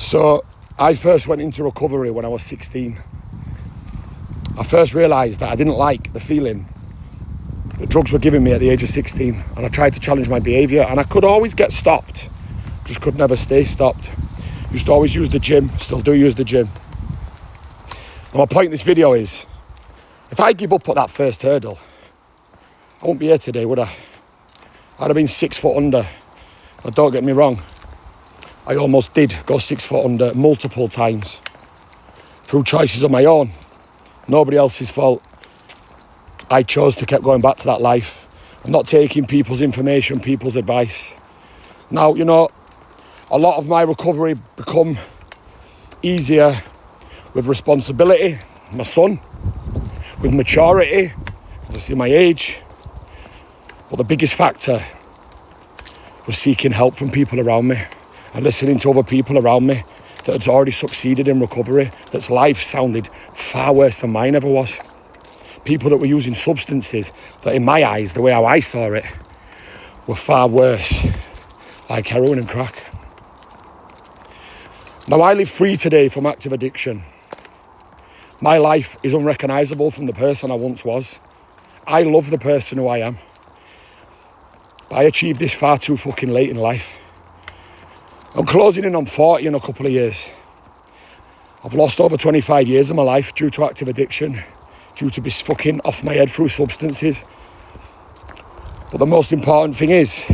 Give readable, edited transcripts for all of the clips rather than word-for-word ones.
So I first went into recovery when I was 16. I first realised that I didn't like the feeling that drugs were giving me at the age of 16, and I tried to challenge my behaviour, and I could always get stopped, just could never stay stopped. Used to always use the gym, still do use the gym. And my point in this video is, if I give up at that first hurdle, I wouldn't be here today, would I? I'd have been 6 foot under. But don't get me wrong, I almost did go 6 foot under multiple times through choices of my own. Nobody else's fault. I chose to keep going back to that life. I'm not taking people's information, people's advice. Now, you know, a lot of my recovery become easier with responsibility, my son, with maturity, obviously my age. But the biggest factor was seeking help from people around me and listening to other people around me that had already succeeded in recovery, that's life sounded far worse than mine ever was. People that were using substances that in my eyes, the way how I saw it, were far worse, like heroin and crack. Now I live free today from active addiction. My life is unrecognisable from the person I once was. I love the person who I am. But I achieved this far too fucking late in life. I'm closing in on 40 in a couple of years. I've lost over 25 years of my life due to active addiction, due to be fucking off my head through substances. But the most important thing is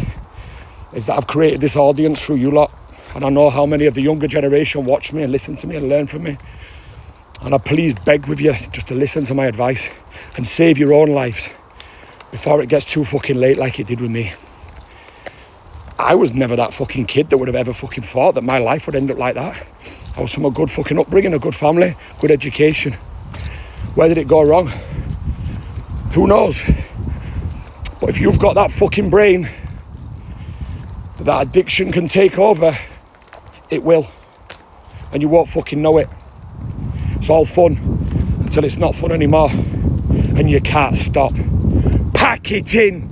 that I've created this audience through you lot, and I know how many of the younger generation watch me and listen to me and learn from me. And I please beg with you just to listen to my advice and save your own lives before it gets too fucking late like it did with me. I was never that fucking kid that would have ever fucking thought that my life would end up like that. I was from a good fucking upbringing, a good family, good education. Where did it go wrong? Who knows? But if you've got that fucking brain that addiction can take over, it will. And you won't fucking know it. It's all fun until it's not fun anymore. And you can't stop. Pack it in.